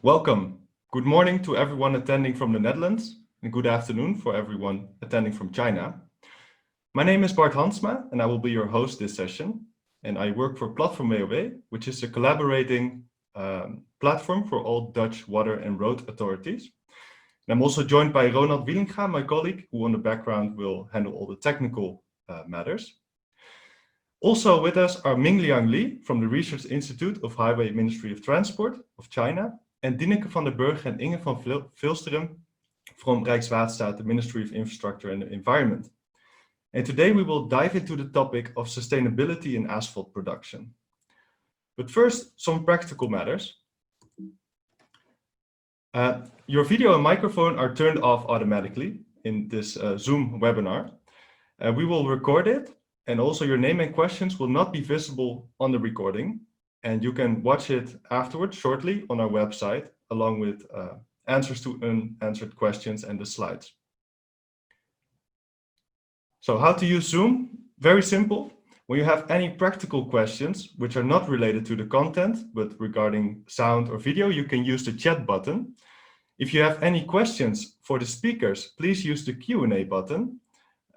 Welcome. Good morning to everyone attending from the Netherlands and good afternoon for everyone attending from China. My name is Bart Hansma and I will be your host this session. And I work for Platform WOW, which is a collaborating platform for all Dutch water and road authorities. And I'm also joined by Ronald Wielinga, my colleague, who on the background will handle all the technical matters. Also with us are Mingliang Li from the Research Institute of Highway Ministry of Transport of China, and Dineke van der Burg and Inge van Vilsteren from Rijkswaterstaat, the Ministry of Infrastructure and Environment. And today we will dive into the topic of sustainability in asphalt production. But first, some practical matters. Your video and microphone are turned off automatically in this Zoom webinar. We will record it, and also your name and questions will not be visible on the recording. And you can watch it afterwards shortly on our website, along with answers to unanswered questions and the slides. So how to use Zoom? Very simple. When you have any practical questions, which are not related to the content, but regarding sound or video, you can use the chat button. If you have any questions for the speakers, please use the Q&A button.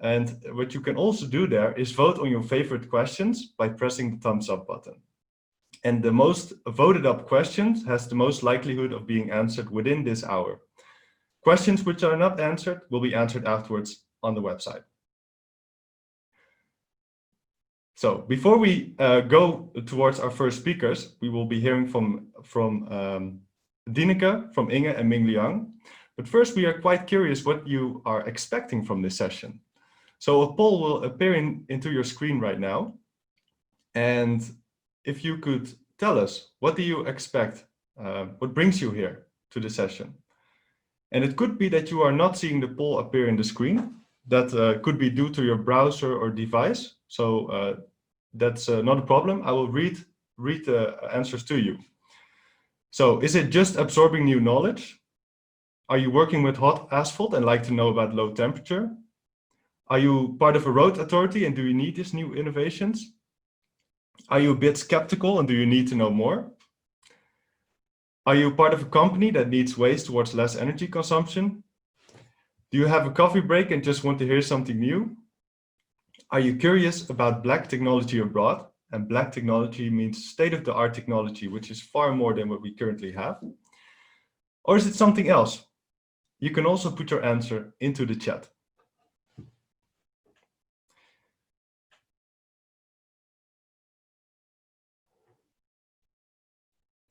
And what you can also do there is vote on your favorite questions by pressing the thumbs up button. And the most voted up questions has the most likelihood of being answered within this hour. Questions which are not answered will be answered afterwards on the website. So before we go towards our first speakers, we will be hearing from Dineke, from Inge and Mingliang. But first we are quite curious what you are expecting from this session. So a poll will appear into your screen right now. And if you could tell us, what do you expect? What brings you here to the session? And it could be that you are not seeing the poll appear in the screen. That could be due to your browser or device. So that's not a problem. I will read the answers to you. So is it just absorbing new knowledge? Are you working with hot asphalt and like to know about low temperature? Are you part of a road authority and do you need these new innovations? Are you a bit skeptical and do you need to know more? Are you part of a company that needs ways towards less energy consumption? Do you have a coffee break and just want to hear something new? Are you curious about black technology abroad? And black technology means state-of-the-art technology, which is far more than what we currently have. Or is it something else? You can also put your answer into the chat.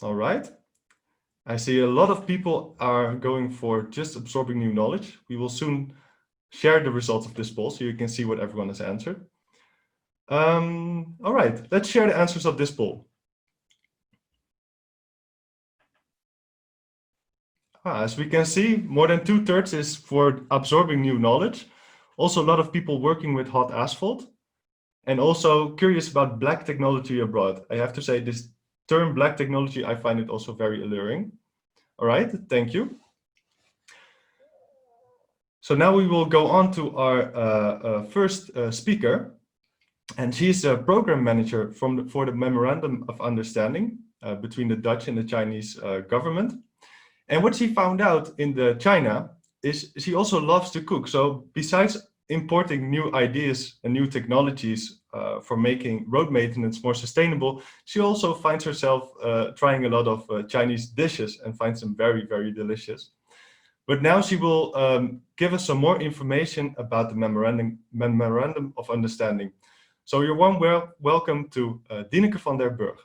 All right. I see a lot of people are going for just absorbing new knowledge. We will soon share the results of this poll so you can see what everyone has answered. All right, let's share the answers of this poll. As we can see, more than 2/3 is for absorbing new knowledge. Also, a lot of people working with hot asphalt and also curious about black technology abroad. I have to say this term black technology, I find it also very alluring. All right, thank you. So now we will go on to our first speaker. And she's a program manager for the Memorandum of Understanding between the Dutch and the Chinese government. And what she found out in China is she also loves to cook. So besides importing new ideas and new technologies for making road maintenance more sustainable, she also finds herself trying a lot of Chinese dishes and finds them very, very delicious. But now she will give us some more information about the Memorandum of Understanding. So you're warm welcome to Dineke van der Burg.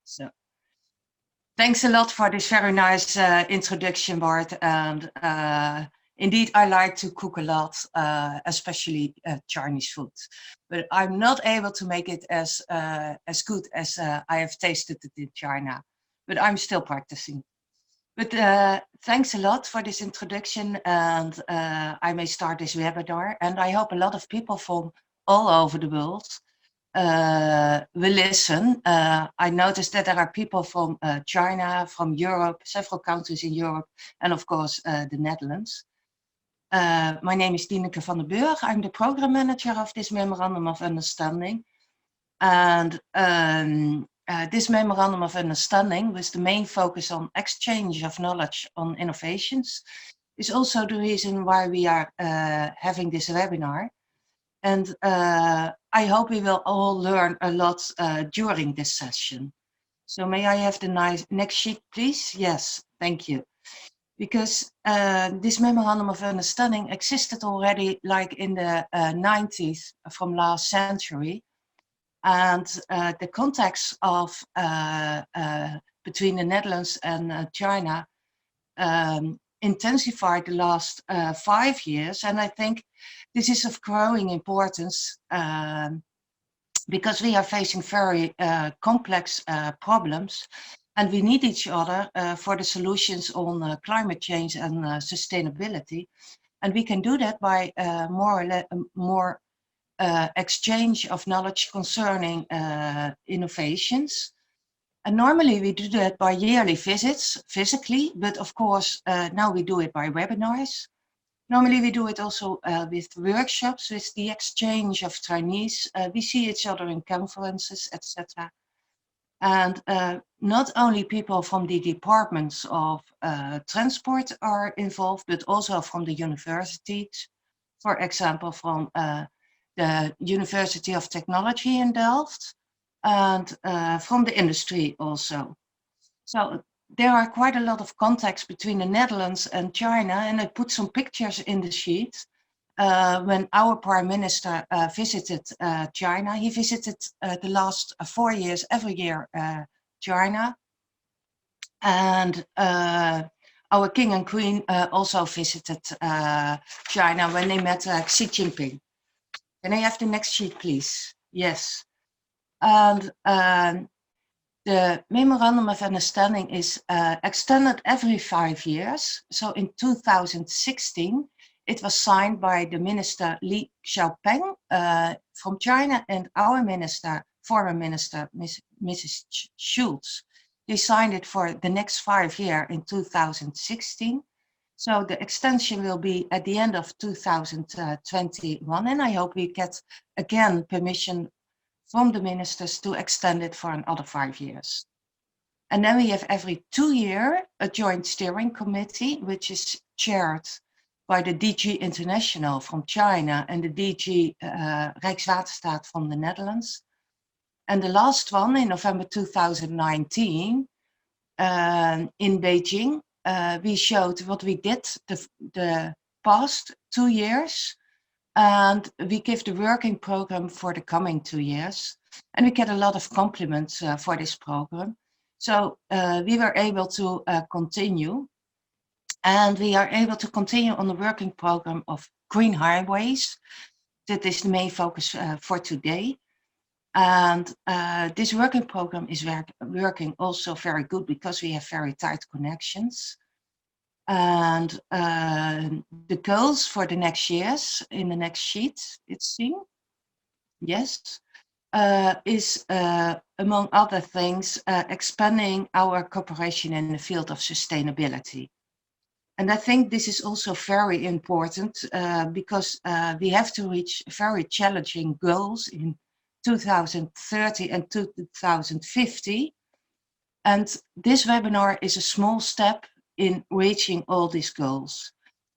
So, thanks a lot for this very nice introduction, Bart. And indeed, I like to cook a lot, especially Chinese food. But I'm not able to make it as good as I have tasted it in China. But I'm still practicing. But thanks a lot for this introduction. And I may start this webinar. And I hope a lot of people from all over the world will listen. I noticed that there are people from China, from Europe, several countries in Europe, and of course the Netherlands. My name is Dineke van den Burg. I'm the program manager of this Memorandum of Understanding. And this Memorandum of Understanding, with the main focus on exchange of knowledge on innovations, is also the reason why we are having this webinar. And I hope we will all learn a lot during this session. So may I have the next sheet, please? Yes, thank you. Because this Memorandum of Understanding existed already like in the 90s from last century. And the context of between the Netherlands and China intensified the last 5 years. And I think this is of growing importance because we are facing very complex problems, and we need each other for the solutions on climate change and sustainability. And we can do that by more exchange of knowledge concerning innovations. And normally we do that by yearly visits, physically, but of course now we do it by webinars. Normally we do it also with workshops, with the exchange of trainees. We see each other in conferences, etc. And not only people from the departments of transport are involved, but also from the universities. For example, from the University of Technology in Delft, and from the industry also. So there are quite a lot of contacts between the Netherlands and China, and I put some pictures in the sheet. When our Prime Minister visited China, he visited the last 4 years, every year, China. And our King and Queen also visited China when they met Xi Jinping. Can I have the next sheet, please? Yes. And the Memorandum of Understanding is extended every 5 years. So in 2016, it was signed by the Minister Li Xiaopeng from China and our minister, Foreign Minister, Mrs. Schultz. They signed it for the next 5 years in 2016. So the extension will be at the end of 2021, and I hope we get again permission from the ministers to extend it for another 5 years. And then we have every 2 years a joint steering committee, which is chaired by the DG International from China and the DG Rijkswaterstaat from the Netherlands. And the last one in November 2019 in Beijing, we showed what we did the past 2 years, and we give the working program for the coming 2 years. And we get a lot of compliments for this program. So we were able to continue. And we are able to continue on the working program of green highways. That is the main focus for today. And this working program is working also very good because we have very tight connections. And the goals for the next years in the next sheet, it's seen. Yes, is among other things, expanding our cooperation in the field of sustainability. And I think this is also very important because we have to reach very challenging goals in 2030 and 2050. And this webinar is a small step in reaching all these goals.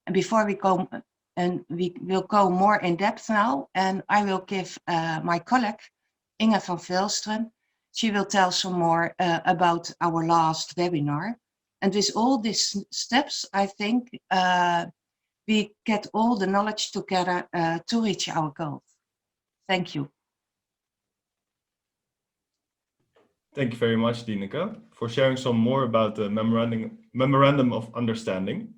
And before we go, and we will go more in depth now, and I will give my colleague, Inge van Velsteren, she will tell some more about our last webinar. And with all these steps, I think we get all the knowledge together to reach our goals. Thank you. Thank you very much, Dineke, for sharing some more about the Memorandum of Understanding.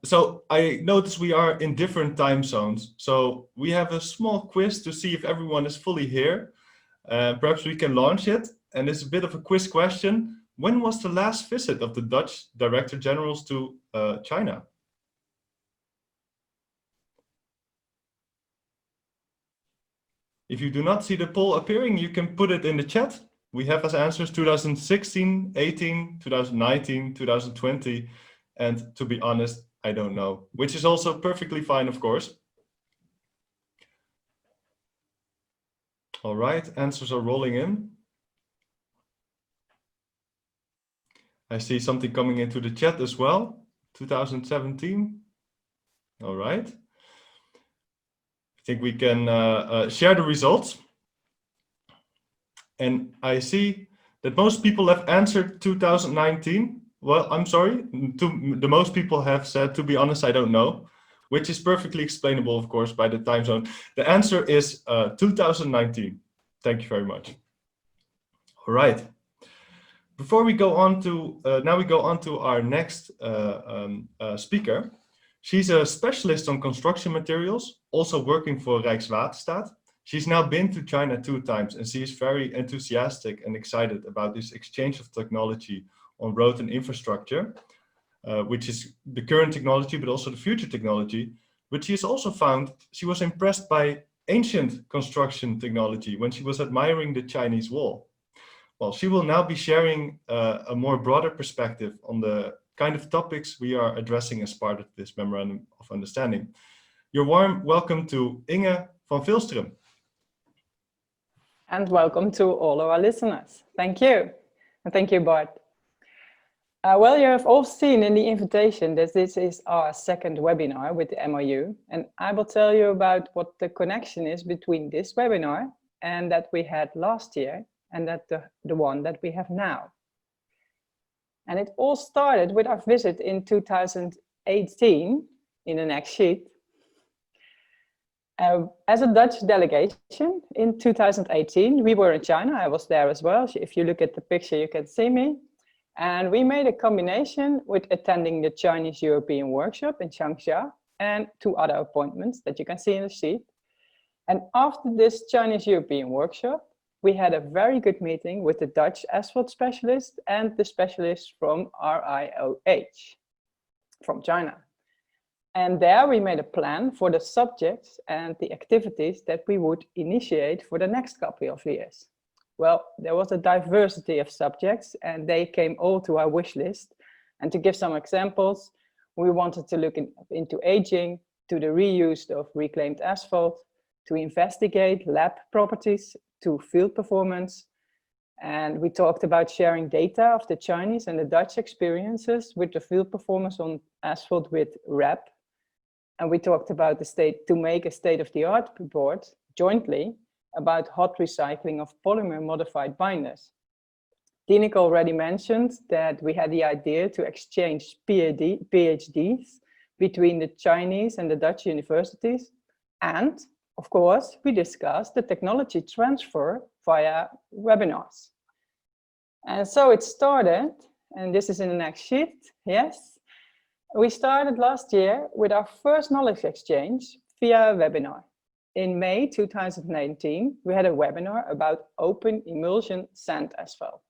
So I notice we are in different time zones. So we have a small quiz to see if everyone is fully here. Perhaps we can launch it. And it's a bit of a quiz question. When was the last visit of the Dutch Director Generals to China? If you do not see the poll appearing, you can put it in the chat. We have as answers 2016, 18, 2019, 2020, and to be honest, I don't know, which is also perfectly fine, of course. All right, answers are rolling in. I see something coming into the chat as well. 2017. All right. I think we can share the results. And I see that most people have answered 2019. Well, I'm sorry, the most people have said, to be honest, I don't know, which is perfectly explainable, of course, by the time zone. The answer is 2019. Thank you very much. All right. Before we go on to, now we go on to our next speaker. She's a specialist on construction materials, also working for Rijkswaterstaat. She's now been to China 2 times, and she is very enthusiastic and excited about this exchange of technology on road and infrastructure, which is the current technology, but also the future technology. But she has also found she was impressed by ancient construction technology when she was admiring the Chinese wall. Well, she will now be sharing a more broader perspective on the kind of topics we are addressing as part of this Memorandum of Understanding. Your warm welcome to Inge van Vilstrum. And welcome to all of our listeners. Thank you. And thank you, Bart. Well, you have all seen in the invitation that this is our second webinar with the MOU. And I will tell you about what the connection is between this webinar and that we had last year and that the one that we have now. And it all started with our visit in 2018 in the next sheet. As a Dutch delegation in 2018, we were in China. I was there as well. If you look at the picture, you can see me. And we made a combination with attending the Chinese European workshop in Changsha and 2 other appointments that you can see in the sheet. And after this Chinese European workshop, we had a very good meeting with the Dutch asphalt specialist and the specialist from RIOH from China. And there we made a plan for the subjects and the activities that we would initiate for the next couple of years. Well, there was a diversity of subjects and they came all to our wish list. And to give some examples, we wanted to look into aging, to the reuse of reclaimed asphalt, to investigate lab properties, to field performance. And we talked about sharing data of the Chinese and the Dutch experiences with the field performance on asphalt with REP. And we talked about to make a state-of-the-art report jointly about hot recycling of polymer modified binders. Tineke already mentioned that we had the idea to exchange PhDs between the Chinese and the Dutch universities. And of course, we discussed the technology transfer via webinars. And so it started, and this is in the next sheet, yes. We started last year with our first knowledge exchange via a webinar. In May 2019, we had a webinar about open emulsion sand asphalt.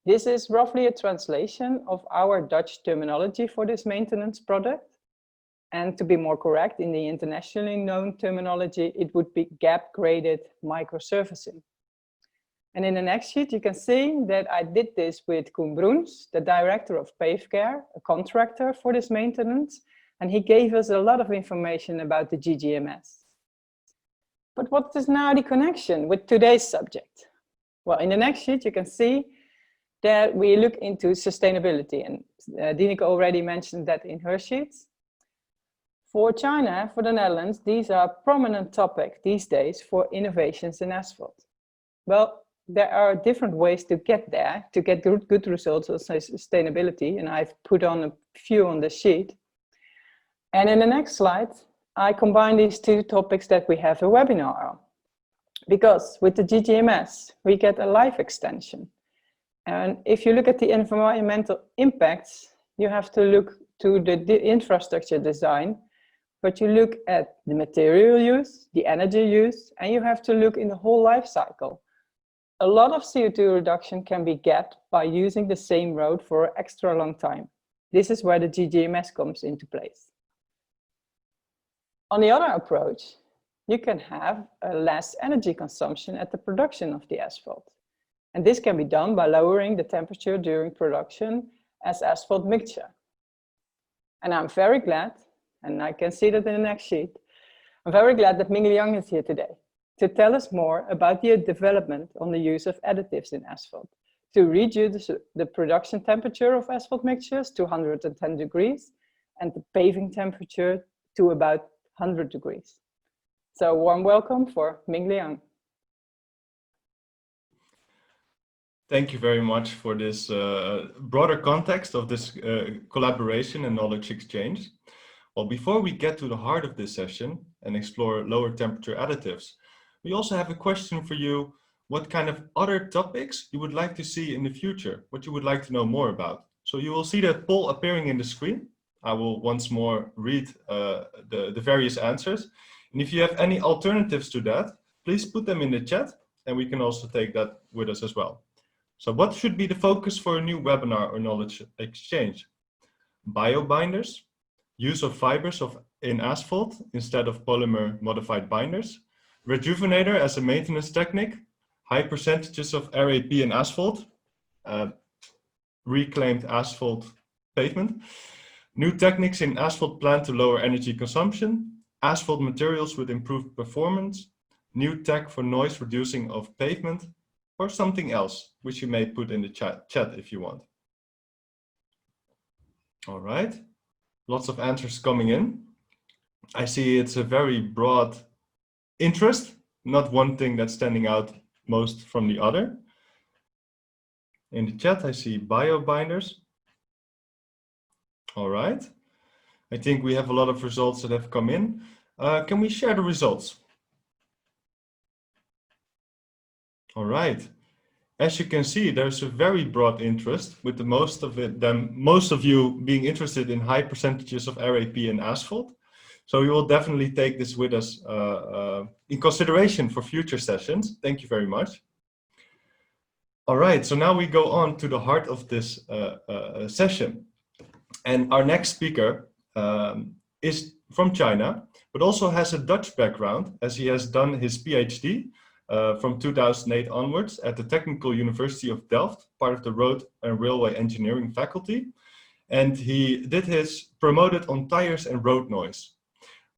This is roughly a translation of our Dutch terminology for this maintenance product. And to be more correct, in the internationally known terminology, it would be gap-grated micro surfacing. And in the next sheet, you can see that I did this with Koen Broens, the director of PaveCare, a contractor for this maintenance, and he gave us a lot of information about the GGMS. But what is now the connection with today's subject? Well, in the next sheet, you can see that we look into sustainability, and Tineke already mentioned that in her sheets. For China, for the Netherlands, these are prominent topics these days for innovations in asphalt. Well, there are different ways to get there, to get good results on sustainability, and I've put on a few on the sheet. And in the next slide, I combine these 2 topics that we have a webinar on. Because with the GGMS, we get a life extension. And if you look at the environmental impacts, you have to look to the infrastructure design, but you look at the material use, the energy use, and you have to look in the whole life cycle. A lot of CO2 reduction can be get by using the same road for an extra long time. This is where the GGMS comes into place. On the other approach, you can have a less energy consumption at the production of the asphalt. And this can be done by lowering the temperature during production as asphalt mixture. And I'm very glad, and I can see that in the next sheet, I'm very glad that Ming Liang is here today to tell us more about the development on the use of additives in asphalt to reduce the production temperature of asphalt mixtures to 110 degrees and the paving temperature to about 100 degrees. So warm welcome for Ming Liang. Thank you very much for this broader context of this collaboration and knowledge exchange. Well, before we get to the heart of this session and explore lower temperature additives, we also have a question for you. What kind of other topics you would like to see in the future, what you would like to know more about. So you will see that poll appearing in the screen. I will once more read the various answers. And if you have any alternatives to that, please put them in the chat and we can also take that with us as well. So what should be the focus for a new webinar or knowledge exchange? Biobinders, use of fibers in asphalt instead of polymer modified binders, rejuvenator as a maintenance technique, high percentages of RAP in asphalt, reclaimed asphalt pavement, new techniques in asphalt plant to lower energy consumption, asphalt materials with improved performance, new tech for noise reducing of pavement, or something else, which you may put in the chat if you want. All right, lots of answers coming in. I see it's a very broad interest, not one thing that's standing out most from the other. In the chat, I see biobinders. All right, I think we have a lot of results that have come in. Can we share the results? All right. As you can see, there's a very broad interest, with the most of you being interested in high percentages of RAP in asphalt. So we will definitely take this with us in consideration for future sessions. Thank you very much. All right, so now we go on to the heart of this session. And our next speaker is from China, but also has a Dutch background, as he has done his PhD from 2008 onwards at the Technical University of Delft, part of the Road and Railway Engineering faculty. And he did his promoted on tires and road noise.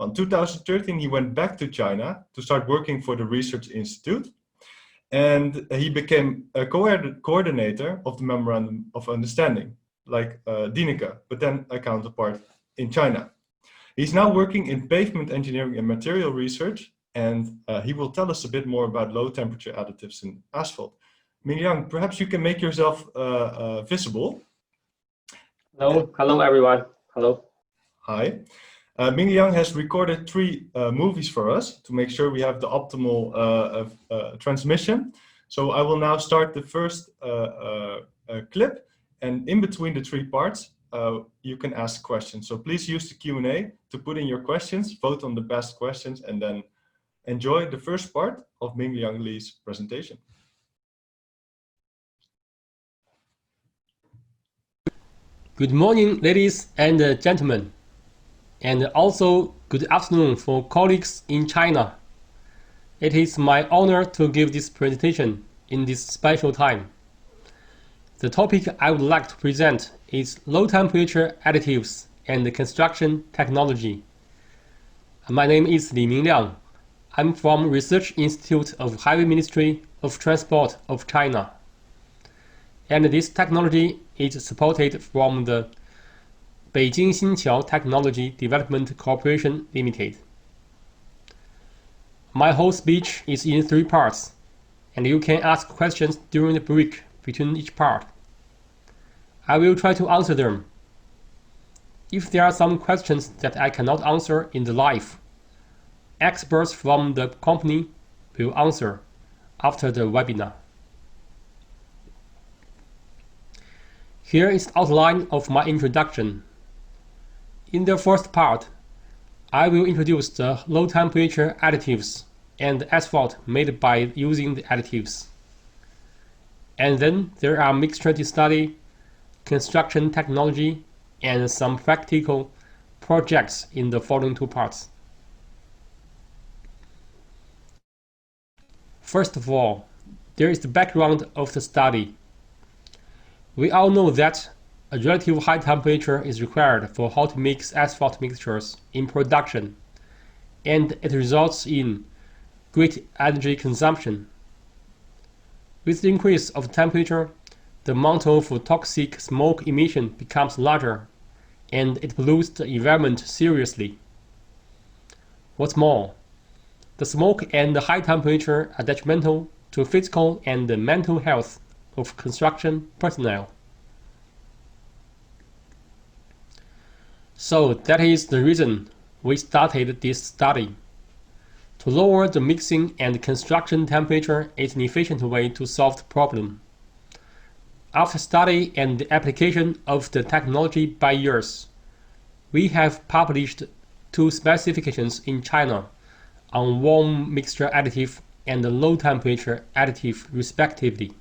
In 2013, he went back to China to start working for the Research Institute. And he became a coordinator of the Memorandum of Understanding, like Dineke, but then a counterpart in China. He's now working in pavement engineering and material research, and he will tell us a bit more about low temperature additives in asphalt. Ming Liang, perhaps you can make yourself visible. Hello everyone. Hello. Hi. Ming Liang has recorded 3 movies for us to make sure we have the optimal transmission. So I will now start the first clip, and in between the 3 parts, you can ask questions. So please use the Q&A to put in your questions, vote on the best questions, and then enjoy the first part of Ming Liang Li's presentation. Good morning, ladies and gentlemen, and also good afternoon for colleagues in China. It is my honor to give this presentation in this special time. The topic I would like to present is low temperature additives and construction technology. My name is Li Mingliang. I'm from Research Institute of Highway Ministry of Transport of China. And this technology is supported from the Beijing Xinqiao Technology Development Corporation Limited. My whole speech is in 3 parts, and you can ask questions during the break between each part. I will try to answer them. If there are some questions that I cannot answer in the live, experts from the company will answer after the webinar. Here is the outline of my introduction. In the first part, I will introduce the low temperature additives and the asphalt made by using the additives. And then there are mixture study, construction technology, and some practical projects in the following 2 parts. First of all, there is the background of the study. We all know that a relative high temperature is required for hot mix asphalt mixtures in production, and it results in great energy consumption. With the increase of temperature, the amount of toxic smoke emission becomes larger, and it pollutes the environment seriously. What's more, the smoke and the high temperature are detrimental to physical and mental health of construction personnel. So that is the reason we started this study. To lower the mixing and construction temperature is an efficient way to solve the problem. After study and the application of the technology by years, we have published 2 specifications in China on warm mixture additive and low temperature additive respectively.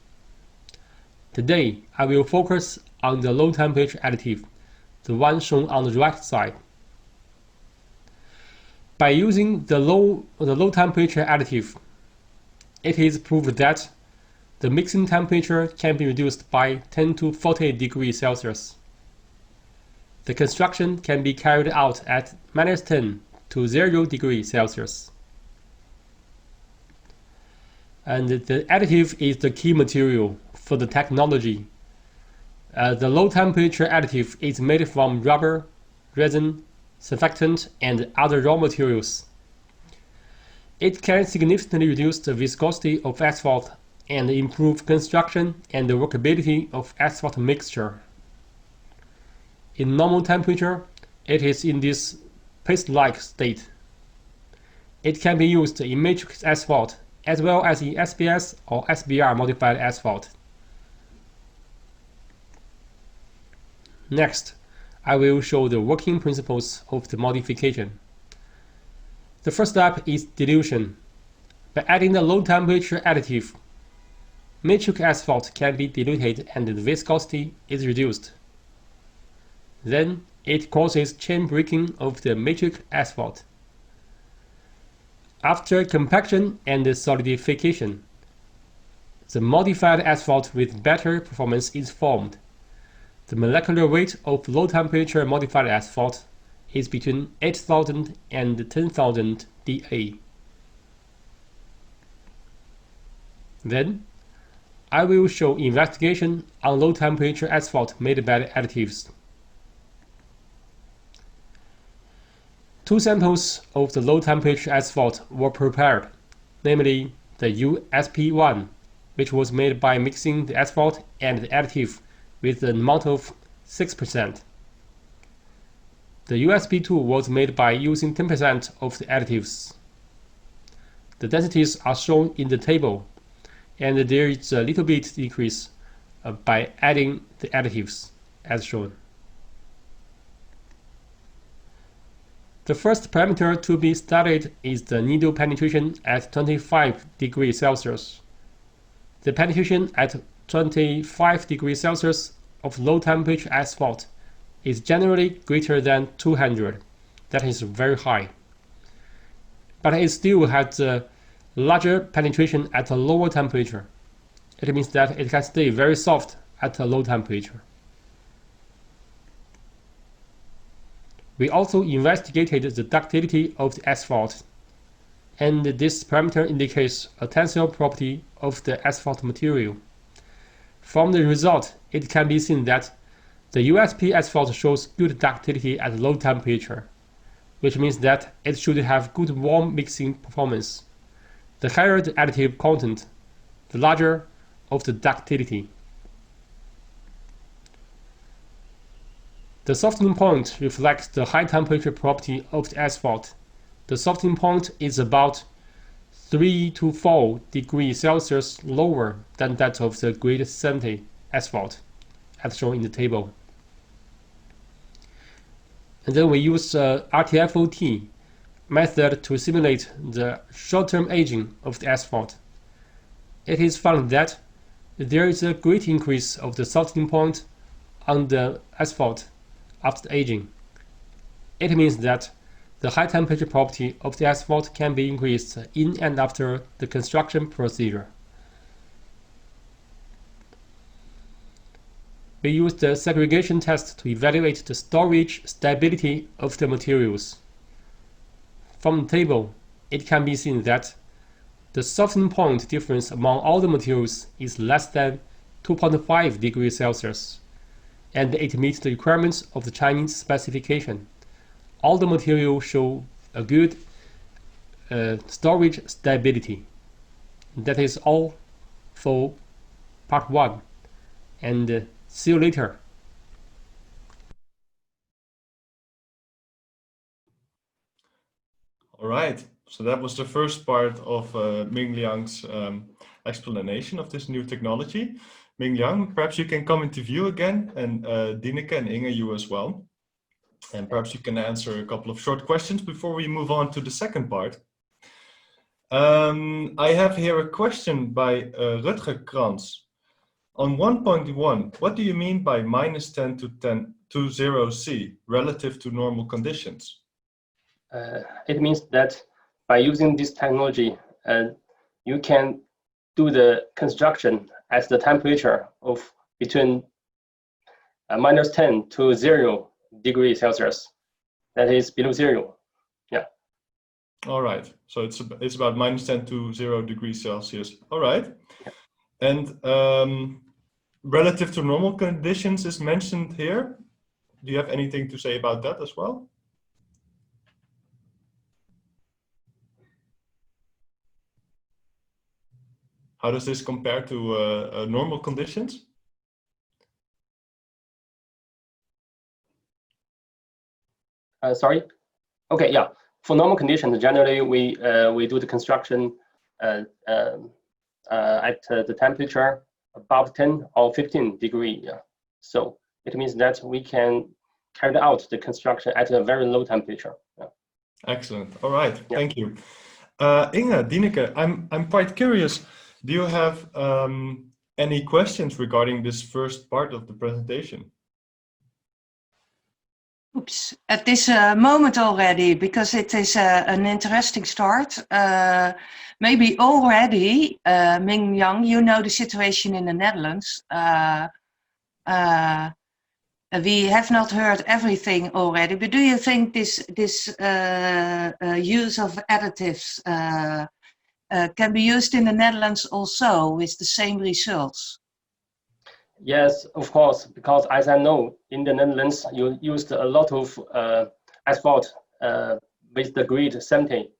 Today, I will focus on the low temperature additive, the one shown on the right side. By using the low temperature additive, it is proved that the mixing temperature can be reduced by 10 to 40 degrees Celsius. The construction can be carried out at -10 to 0 degrees Celsius. And the additive is the key material for the technology. The low temperature additive is made from rubber, resin, surfactant, and other raw materials. It can significantly reduce the viscosity of asphalt and improve construction and the workability of asphalt mixture. In normal temperature, it is in this paste-like state. It can be used in matrix asphalt as well as in SBS or SBR modified asphalt. Next, I will show the working principles of the modification. The first step is dilution. By adding the low temperature additive, matrix asphalt can be diluted and the viscosity is reduced. Then it causes chain breaking of the matrix asphalt. After compaction and solidification, the modified asphalt with better performance is formed. The molecular weight of low temperature modified asphalt is between 8,000 and 10,000 Da. Then, I will show investigation on low temperature asphalt made by the additives. 2 samples of the low temperature asphalt were prepared, namely the USP1, which was made by mixing the asphalt and the additive with an amount of 6%. The USP2 was made by using 10% of the additives. The densities are shown in the table, and there is a little bit decrease by adding the additives as shown. The first parameter to be studied is the needle penetration at 25 degrees Celsius. The penetration at 25 degrees Celsius of low temperature asphalt is generally greater than 200. That is very high. But it still has a larger penetration at a lower temperature. It means that it can stay very soft at a low temperature. We also investigated the ductility of the asphalt, and this parameter indicates a tensile property of the asphalt material. From the result, it can be seen that the USP asphalt shows good ductility at low temperature, which means that it should have good warm mixing performance. The higher the additive content, the larger of the ductility. The softening point reflects the high temperature property of the asphalt. The softening point is about 3 to 4 degrees Celsius lower than that of the grade 70 asphalt, as shown in the table. And then we use RTFOT method to simulate the short-term aging of the asphalt. It is found that there is a great increase of the softening point on the asphalt after aging. It means that the high temperature property of the asphalt can be increased in and after the construction procedure. we used the segregation test to evaluate the storage stability of the materials. From the table, it can be seen that the softening point difference among all the materials is less than 2.5 degrees Celsius, and it meets the requirements of the Chinese specification. All the materials show a good storage stability. That is all for part 1, and see you later. All right, so that was the first part of Ming Liang's explanation of this new technology. Ming Liang, perhaps you can come into view again, and Dineke and Inge, you as well. And perhaps you can answer a couple of short questions before we move on to the second part. I have here a question by Rutger Krans. On 1.1, what do you mean by -10 to 0 C relative to normal conditions? It means that by using this technology, you can do the construction at the temperature of between -10 to 0 degrees Celsius. That is below 0. Yeah. All right. So it's about -10 to 0 degrees Celsius. All right. Yeah. And relative to normal conditions is mentioned here. Do you have anything to say about that as well? How does this compare to normal conditions? Sorry. Okay. Yeah. For normal conditions, generally we do the construction at the temperature above 10 or 15 degrees. Yeah. So it means that we can carry out the construction at a very low temperature. Yeah. Excellent. All right. Yeah. Thank you. Inge, Dineke, I'm quite curious. Do you have any questions regarding this first part of the presentation? Oops, at this moment already, because it is an interesting start. Maybe already, Ming Liang, you know the situation in the Netherlands. We have not heard everything already, but do you think this use of additives can be used in the Netherlands also with the same results? Yes, of course, because as I know, in the Netherlands, you used a lot of asphalt with the grade 70.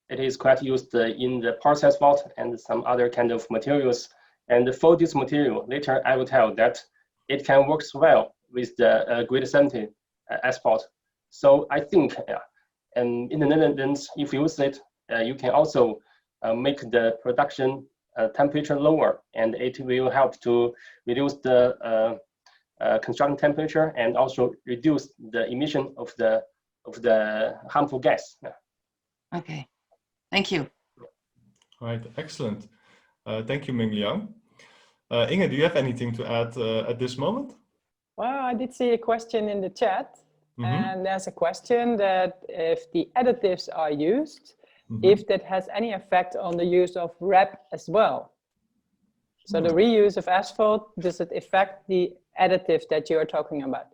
It is quite used in the porous asphalt and some other kind of materials. And for this material, later I will tell that it can work well with the grade 70 asphalt. So I think in the Netherlands, if you use it, you can also make the production temperature lower, and it will help to reduce the construction temperature and also reduce the emission of the harmful gas. Yeah. Okay, thank you. All right, excellent. Thank you, Ming Liang. Inge, do you have anything to add at this moment? Well, I did see a question in the chat, and there's a question that if the additives are used, if that has any effect on the use of REP as well. So the reuse of asphalt, does it affect the additives that you are talking about?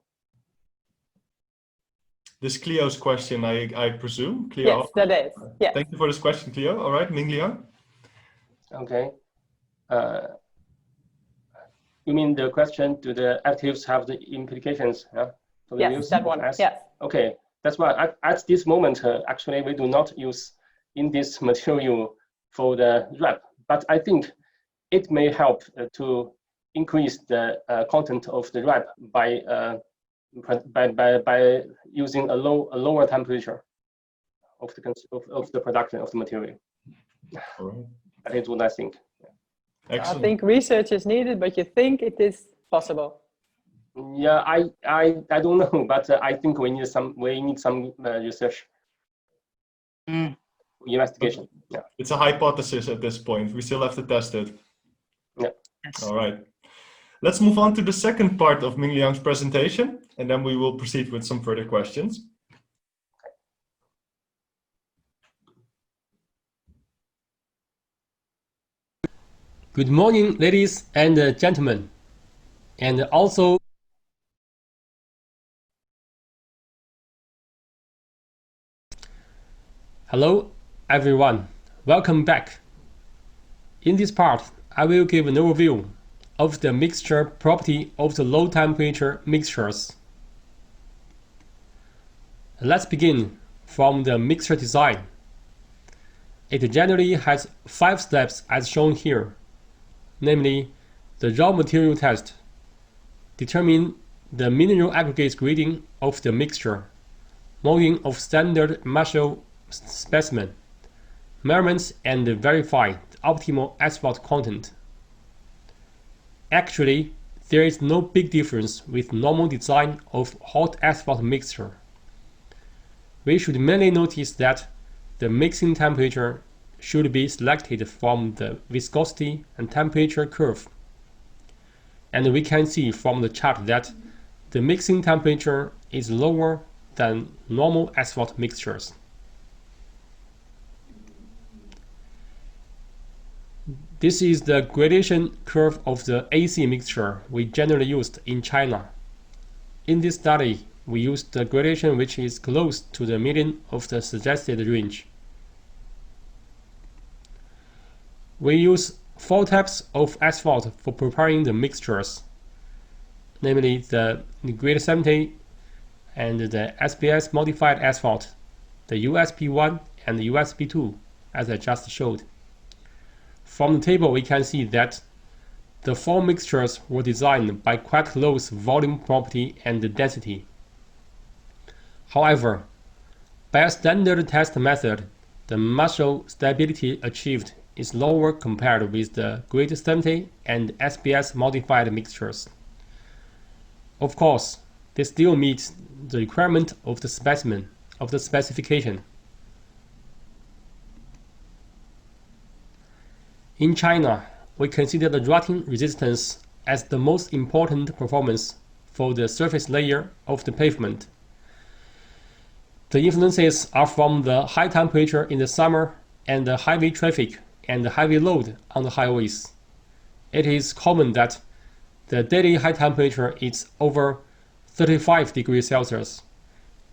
This Cleo's question, I presume. Cleo, yes, that is. Yes. Thank you for this question, Cleo. All right, Ming Liang. Okay. You mean the question, do the additives have the implications for the use? That one. Yes. Okay, that's why at this moment, actually, we do not use in this material for the REP, but I think it may help to increase the content of the REP by using a lower temperature of the production of the material. All right. That is what I think. Excellent. I think research is needed, but you think it is possible? Yeah, I don't know, but I think we need some research. Investigation. Yeah. It's a hypothesis at this point. We still have to test it. Yeah. Yes. All right. Let's move on to the second part of Ming Liang's presentation, and then we will proceed with some further questions. Good morning, ladies and gentlemen, and also Hello everyone, welcome back. In this part, I will give an overview of the mixture property of the low temperature mixtures. Let's begin from the mixture design. It generally has 5 steps as shown here, namely the raw material test, determine the mineral aggregate grading of the mixture, molding of standard metal specimen, measurements and verify the optimal asphalt content. Actually, there is no big difference with normal design of hot asphalt mixture. We should mainly notice that the mixing temperature should be selected from the viscosity and temperature curve. And we can see from the chart that the mixing temperature is lower than normal asphalt mixtures. This is the gradation curve of the AC mixture we generally used in China. In this study, we used the gradation which is close to the median of the suggested range. We use 4 types of asphalt for preparing the mixtures, namely the Grated 70 and the SBS modified asphalt, the USP1 and the USP2, as I just showed. From the table, we can see that the 4 mixtures were designed by quite close volume property and density. However, by a standard test method, the metal stability achieved is lower compared with the Grated 70 and SBS modified mixtures. Of course, they still meet the requirement of the specimen of the specification. In China, we consider the rotting resistance as the most important performance for the surface layer of the pavement. The influences are from the high temperature in the summer and the heavy traffic and the heavy load on the highways. It is common that the daily high temperature is over 35 degrees Celsius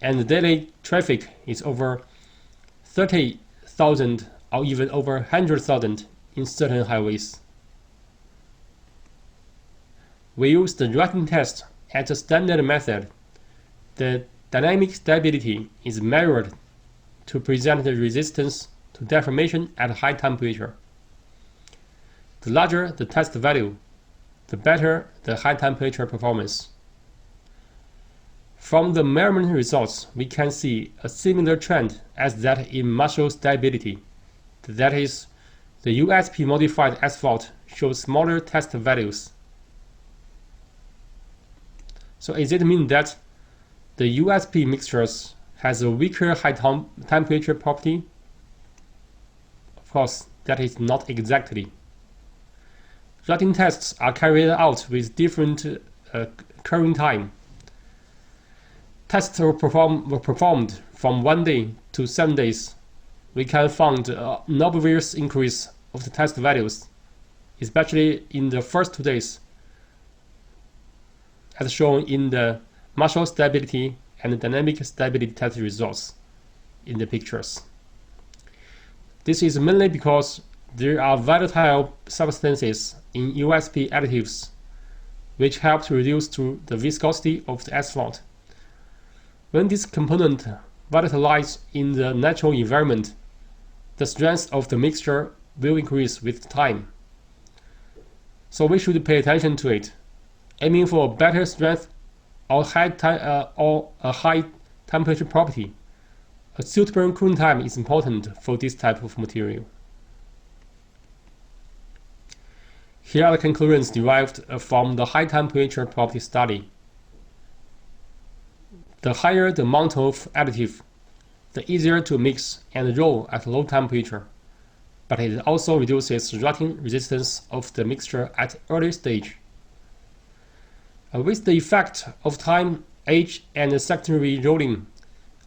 and the daily traffic is over 30,000 or even over 100,000 in certain highways. We use the rotting test as a standard method. The dynamic stability is measured to present the resistance to deformation at high temperature. The larger the test value, the better the high temperature performance. From the measurement results, we can see a similar trend as that in metal stability. That is, the USP modified asphalt shows smaller test values. So does it mean that the USP mixtures has a weaker high temperature property? Of course, that is not exactly. Rotting tests are carried out with different curing time. Tests were performed from 1 day to 7 days. We can find an obvious increase of the test values, especially in the first 2 days, as shown in the metal stability and dynamic stability test results in the pictures. This is mainly because there are volatile substances in USP additives which help to reduce the viscosity of the asphalt. When this component volatilizes in the natural environment, the strength of the mixture will increase with time. So we should pay attention to it, aiming for a better strength or a high temperature property. A suitable cooling time is important for this type of material. Here are the conclusions derived from the high temperature property study. The higher the amount of additive, the easier to mix and roll at low temperature, but it also reduces rotting resistance of the mixture at early stage. With the effect of time, age, and secondary rolling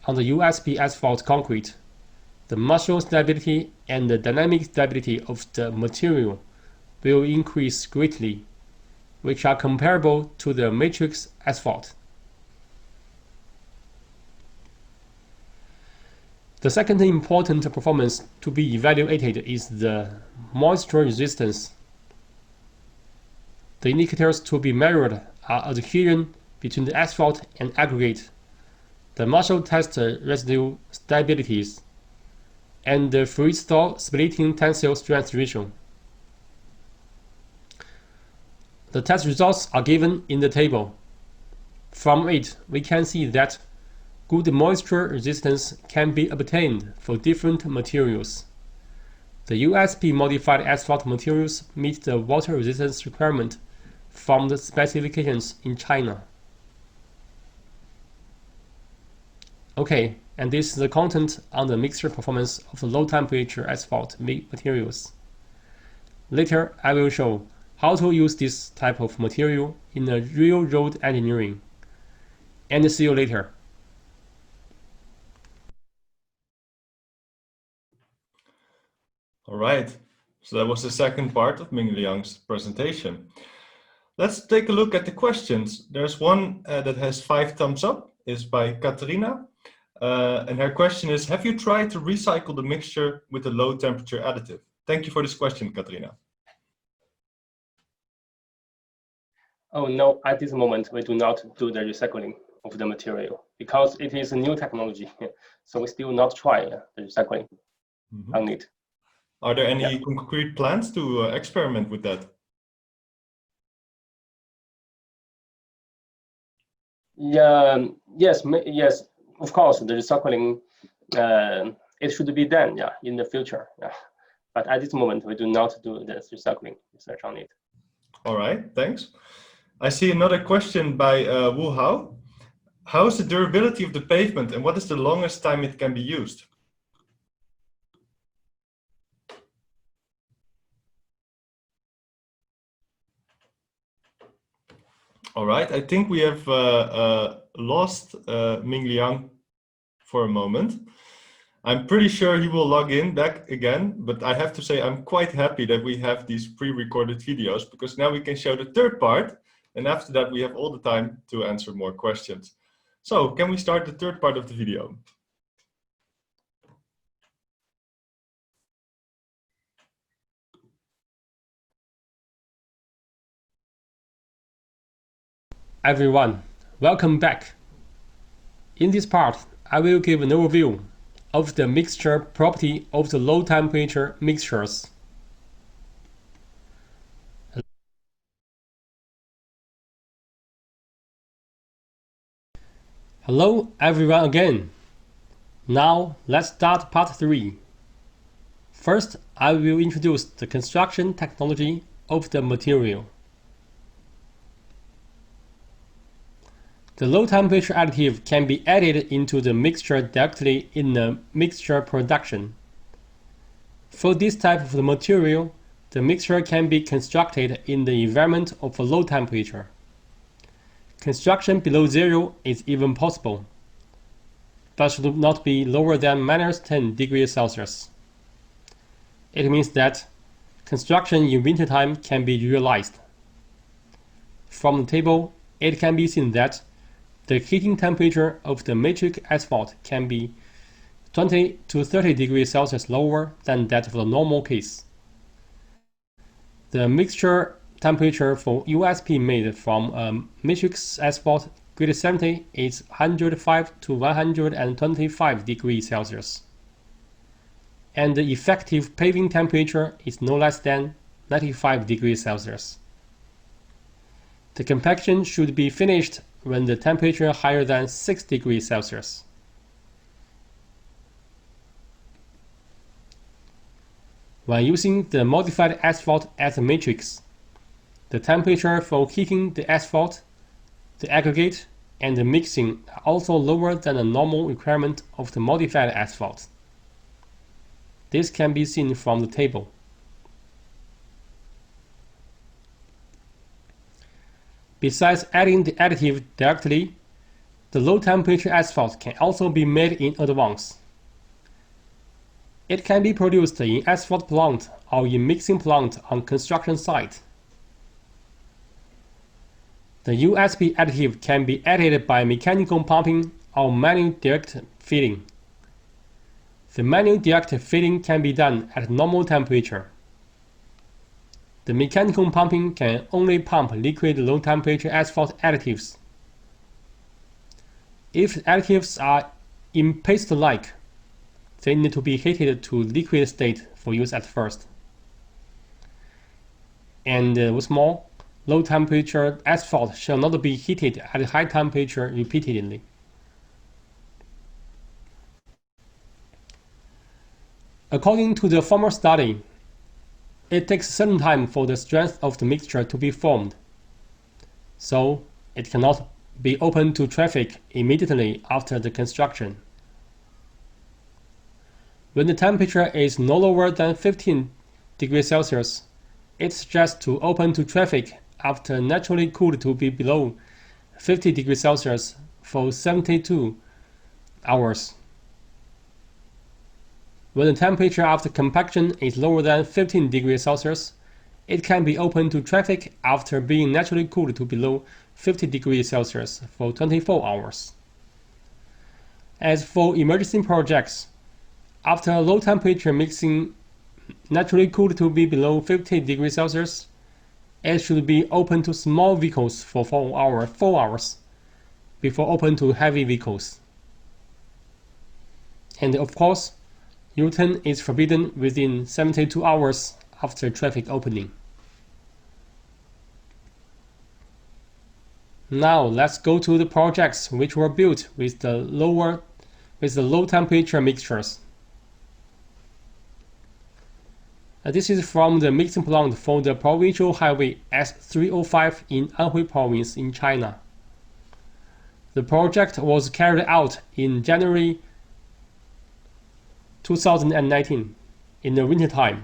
on the USP asphalt concrete, the metal stability and the dynamic stability of the material will increase greatly, which are comparable to the matrix asphalt. The second important performance to be evaluated is the moisture resistance. The indicators to be measured are adhesion between the asphalt and aggregate, the Marshall test residue stabilities, and the freeze-thaw splitting tensile strength ratio. The test results are given in the table. From it, we can see that good moisture resistance can be obtained for different materials. The USP modified asphalt materials meet the water resistance requirement from the specifications in China. Okay, and this is the content on the mixture performance of the low temperature asphalt materials. Later, I will show how to use this type of material in a real road engineering. And see you later. All right, so that was the second part of Ming Liang's presentation. Let's take a look at the questions. There's one that has 5 thumbs up. It's by Katerina. And her question is, have you tried to recycle the mixture with a low temperature additive? Thank you for this question, Katerina. Oh no, at this moment, we do not do the recycling of the material because it is a new technology. So we still not try the recycling on it. Are there any concrete plans to experiment with that? Yeah, yes, of course, the recycling, it should be done, in the future. But at this moment, we do not do the recycling research on it. All right, thanks. I see another question by Wu Hao. How is the durability of the pavement and what is the longest time it can be used? All right, I think we have lost Ming Liang for a moment. I'm pretty sure he will log in back again, but I have to say I'm quite happy that we have these pre-recorded videos because now we can show the third part, and after that we have all the time to answer more questions. So can we start the third part of the video? Everyone, welcome back. In this part, I will give an overview of the mixture property of the low temperature mixtures. Hello everyone again. Now let's start part 3. First, I will introduce the construction technology of the material. The low temperature additive can be added into the mixture directly in the mixture production. For this type of the material, the mixture can be constructed in the environment of a low temperature. Construction below 0 is even possible, but should not be lower than -10 degrees Celsius. It means that construction in wintertime can be realized. From the table, it can be seen that the heating temperature of the matrix asphalt can be 20 to 30 degrees Celsius lower than that of the normal case. The mixture temperature for USP made from matrix asphalt grade 70 is 105 to 125 degrees Celsius. And the effective paving temperature is no less than 95 degrees Celsius. The compaction should be finished when the temperature higher than 6 degrees Celsius. When using the modified asphalt as a matrix, the temperature for heating the asphalt, the aggregate, and the mixing are also lower than the normal requirement of the modified asphalt. This can be seen from the table. Besides adding the additive directly, the low temperature asphalt can also be made in advance. It can be produced in asphalt plant or in mixing plant on construction site. The USB additive can be added by mechanical pumping or manual direct feeding. The manual direct filling can be done at normal temperature. The mechanical pumping can only pump liquid low-temperature asphalt additives. If additives are in paste-like, they need to be heated to liquid state for use at first. And what's more, low-temperature asphalt shall not be heated at high temperature repeatedly. According to the former study, it takes a certain time for the strength of the mixture to be formed, so it cannot be open to traffic immediately after the construction. When the temperature is no lower than 15 degrees Celsius, it suggests to open to traffic after naturally cooled to be below 50 degrees Celsius for 72 hours. When the temperature after compaction is lower than 15 degrees Celsius, it can be open to traffic after being naturally cooled to below 50 degrees Celsius for 24 hours. As for emergency projects, after low temperature mixing naturally cooled to be below 50 degrees Celsius, it should be open to small vehicles for 4 hours before open to heavy vehicles. And of course, U-turn is forbidden within 72 hours after traffic opening. Now let's go to the projects which were built with the low temperature mixtures. This is from the mixing plant for the provincial highway S305 in Anhui province in China. The project was carried out in January 2019 in the winter time.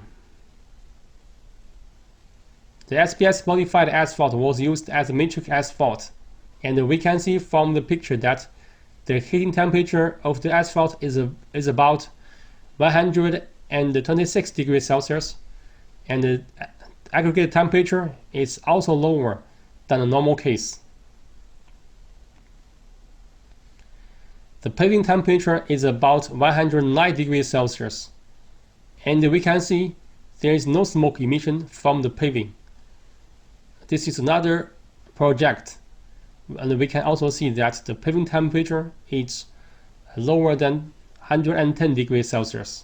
The SBS modified asphalt was used as matrix asphalt, and we can see from the picture that the heating temperature of the asphalt is about 126 degrees Celsius, and the aggregate temperature is also lower than a normal case. The paving temperature is about 109 degrees Celsius, and we can see there is no smoke emission from the paving. This is another project, and we can also see that the paving temperature is lower than 110 degrees Celsius.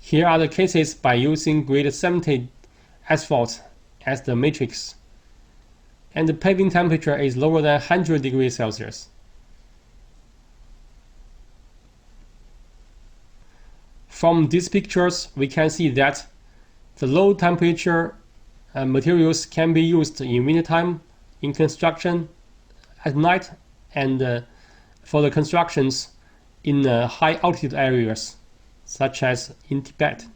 Here are the cases by using grade 70 asphalt as the matrix, and the paving temperature is lower than 100 degrees Celsius. From these pictures, we can see that the low temperature materials can be used in wintertime, in construction, at night, and for the constructions in high altitude areas, such as in Tibet.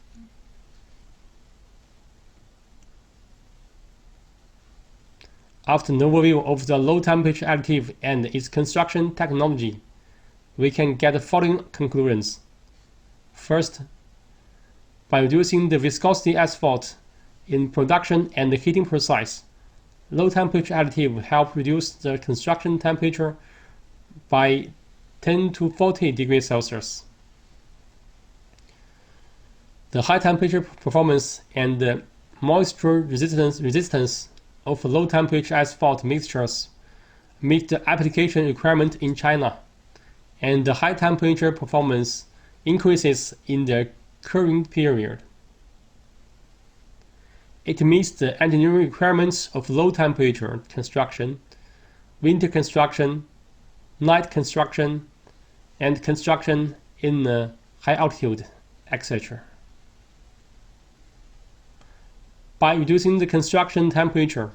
After an overview of the low temperature additive and its construction technology, we can get the following conclusions. First, by reducing the viscosity asphalt in production and the heating process, low temperature additive help reduce the construction temperature by 10 to 40 degrees Celsius. The high temperature performance and the moisture resistance of low temperature asphalt mixtures meet the application requirement in China, and the high temperature performance increases in the current period. It meets the engineering requirements of low temperature construction, winter construction, night construction, and construction in high altitude, etc. By reducing the construction temperature,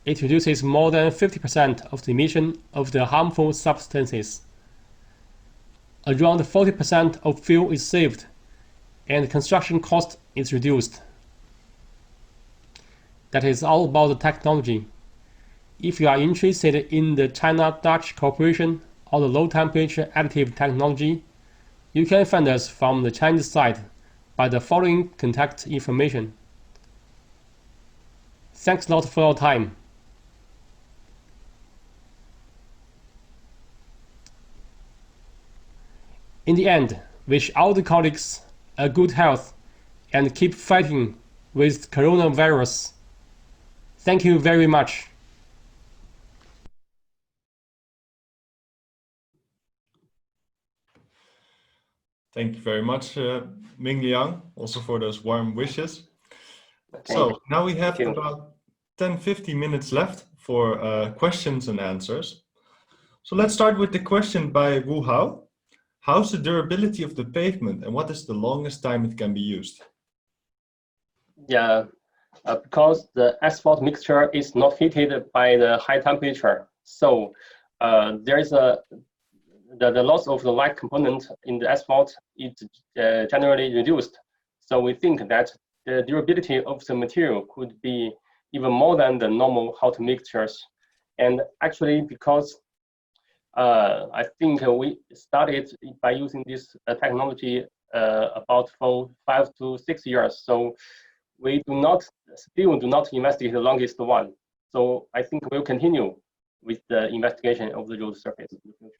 it reduces more than 50% of the emission of the harmful substances. Around 40% of fuel is saved, and construction cost is reduced. That is all about the technology. If you are interested in the China-Dutch cooperation or the low-temperature additive technology, you can find us from the Chinese side by the following contact information. Thanks a lot for your time. In the end, wish all the colleagues a good health and keep fighting with coronavirus. Thank you very much. Thank you very much, Ming Liang, also for those warm wishes. Okay. So now we have Thank you. about 10-15 minutes left for questions and answers. So let's start with the question by Wu Hao. How's the durability of the pavement and what is the longest time it can be used? Yeah, because the asphalt mixture is not heated by the high temperature, so there is the loss of the light component in the asphalt is generally reduced. So we think that the durability of the material could be even more than the normal hot mixtures. And actually, because I think we started by using this technology about for 5 to 6 years. So we still do not investigate the longest one. So I think we'll continue with the investigation of the road surface in the future.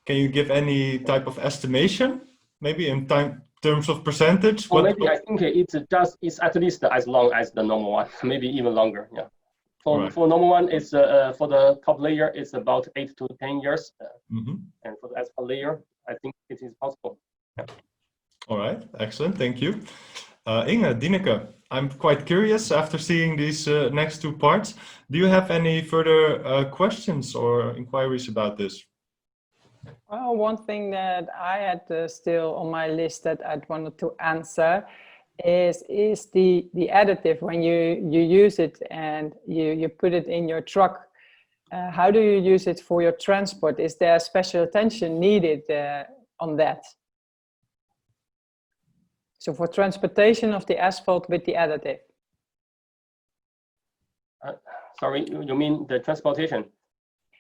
Can you give any type of estimation, maybe in terms of percentage? Or maybe I think it's at least as long as the normal one, maybe even longer. Yeah. For normal one, it's for the top layer, it's about 8 to 10 years, and for the asphalt layer, I think it is possible. Yeah. All right, excellent, thank you. Inge, Dineke, I'm quite curious after seeing these next two parts. Do you have any further questions or inquiries about this? Well, one thing that I had still on my list that I wanted to answer is the additive when you use it and you put it in your truck. How do you use it for your transport? Is there special attention needed on that? So for transportation of the asphalt with the additive. Sorry, you mean the transportation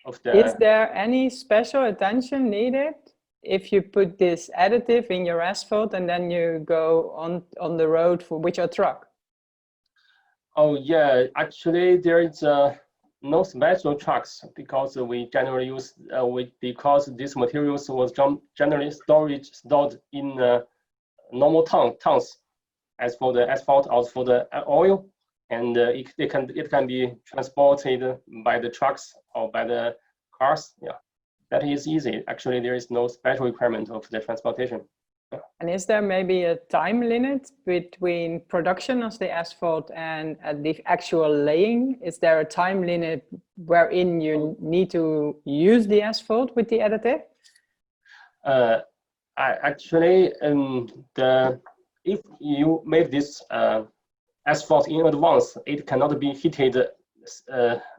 of the... Is there any special attention needed if you put this additive in your asphalt and then you go on the road with your truck? Oh yeah, actually there is no special trucks because we generally use because these materials was generally stored in normal tons, as for the asphalt or for the oil, and it can be transported by the trucks or by the cars. Yeah, that is easy. Actually, there is no special requirement of the transportation. Yeah. And is there maybe a time limit between production of the asphalt and the actual laying? Is there a time limit wherein you need to use the asphalt with the additive? If you make this asphalt in advance, it cannot be heated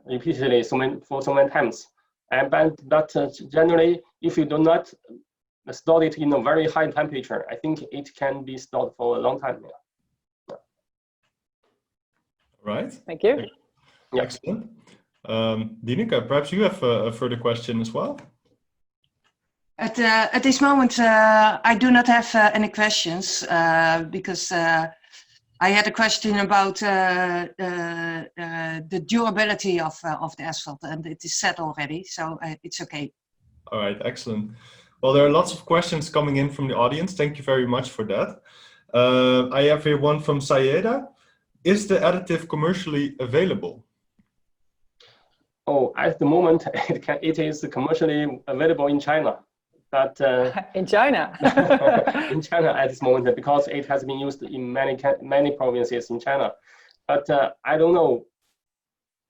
repeatedly for so many times. But generally, if you do not store it in a very high temperature, I think it can be stored for a long time. Yeah. Right. Thank you. Yeah. Excellent. Dineke, perhaps you have a further question as well? At this moment, I do not have any questions because I had a question about the durability of the asphalt, and it is said already, so it's okay. All right, excellent. Well, there are lots of questions coming in from the audience. Thank you very much for that. I have here one from Sayeda. Is the additive commercially available? Oh, at the moment, it is commercially available in China. But in China, in China at this moment, because it has been used in many provinces in China. But I don't know.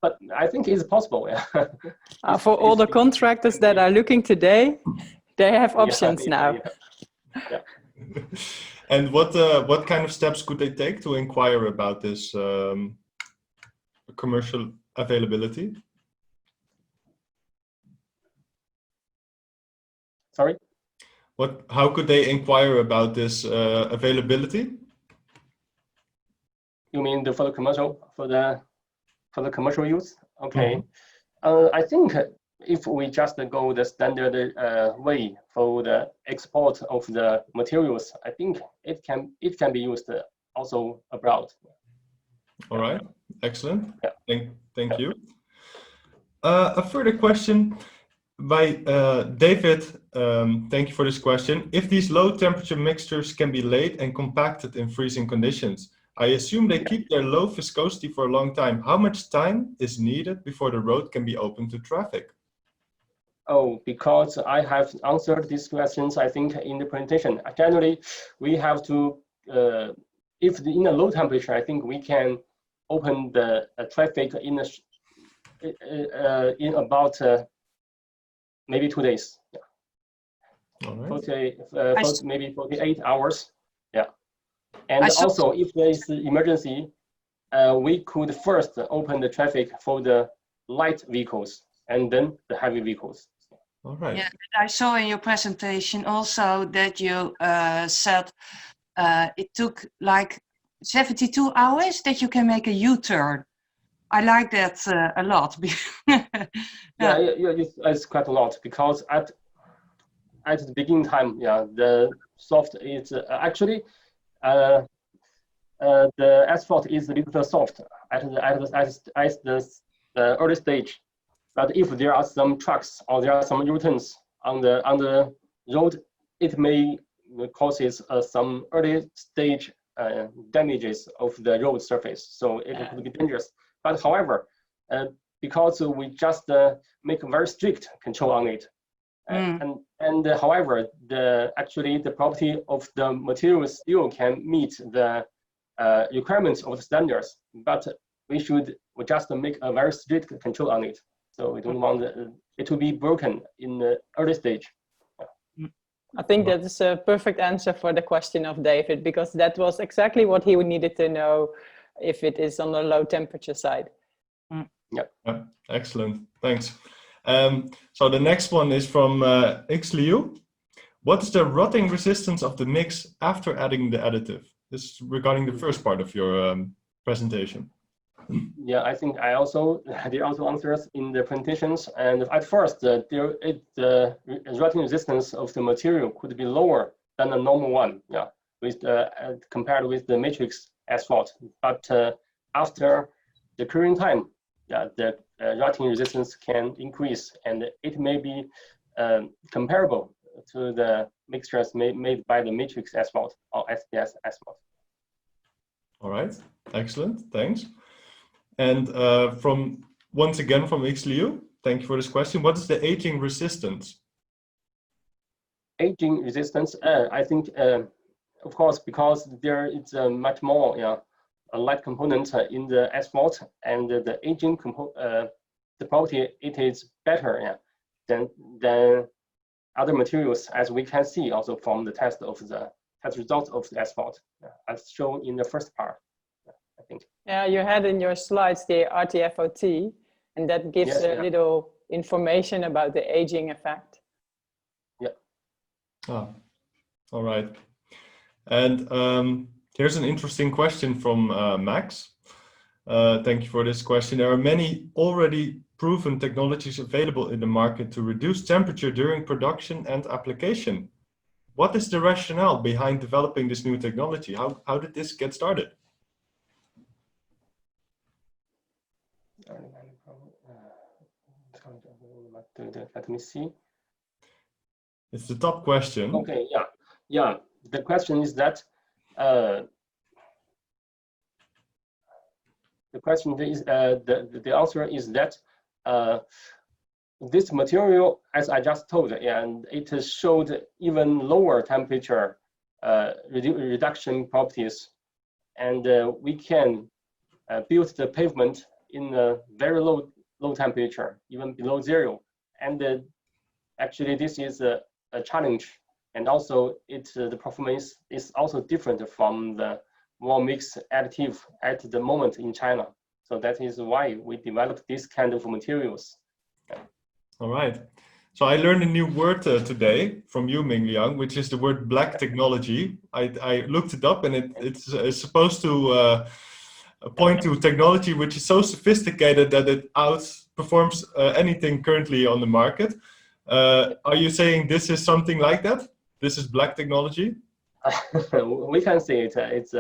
But I think it's possible. Yeah. For all the contractors that are looking today, they have options now. Yeah. And what kind of steps could they take to inquire about this commercial availability? Sorry? How could they inquire about this availability? You mean for the commercial use? Okay. I think if we just go the standard way for the export of the materials, I think it can be used also abroad. All right, excellent. Yeah. Thank you. A further question. by David, thank you for this question. If these low temperature mixtures can be laid and compacted in freezing conditions, I assume they keep their low viscosity for a long time. How much time is needed before the road can be open to traffic? Oh, because I have answered these questions, I think, in the presentation. Generally, we have to, in a low temperature, I think we can open the traffic in about maybe 2 days. Yeah. All right. Maybe 48 hours. Yeah. And I saw- also, if there is emergency, we could first open the traffic for the light vehicles and then the heavy vehicles. All right. Yeah, I saw in your presentation also that you said it took like 72 hours that you can make a U-turn. I like that a lot. Yeah, it's quite a lot because at the beginning time, yeah, the soft is actually the asphalt is a little soft at the early stage. But if there are some trucks or there are some U-turns on the road, it may causes some early stage damages of the road surface. So it could be dangerous. But however, because we just make a very strict control on it, and however, actually the property of the materials still can meet the requirements of the standards, but we just make a very strict control on it. So we don't want it to be broken in the early stage. I think that is a perfect answer for the question of David, because that was exactly what he needed to know if it is on the low temperature side. Yeah, excellent, thanks. So the next one is from Xliu. What is the rotting resistance of the mix after adding the additive? This is regarding the first part of your presentation. Yeah, I think there also answers in the presentations. And at first, the rotting resistance of the material could be lower than a normal one. Yeah, compared with the matrix asphalt. But after the curing time, yeah, the rotting resistance can increase, and it may be comparable to the mixtures made by the matrix asphalt or SBS asphalt. All right, excellent, thanks. And once again from Xliu, thank you for this question. What is the aging resistance? Aging resistance, I think, of course, because there is much more, a light component in the asphalt, and the aging the property it is better than other materials, as we can see also from the test results of the asphalt, as shown in the first part. I think. Yeah, you had in your slides the RTFOT, and that gives a little information about the aging effect. Yeah. Ah, all right. And here's an interesting question from Max. Thank you for this question. There are many already proven technologies available in the market to reduce temperature during production and application. What is the rationale behind developing this new technology? How did this get started? Let me see. It's the top question. Okay, yeah. The question is that the answer is that this material, as I just told, and it showed even lower temperature reduction properties, and we can build the pavement in a very low temperature, even below zero. And actually, this is a challenge, and also the performance is also different from the more mixed additive at the moment in China. So that is why we developed this kind of materials. Yeah. All right. So I learned a new word today from you, Ming Liang, which is the word black technology. I looked it up, and it's supposed to point to technology which is so sophisticated that it outperforms anything currently on the market. Are you saying this is something like that? This is black technology? We can say it's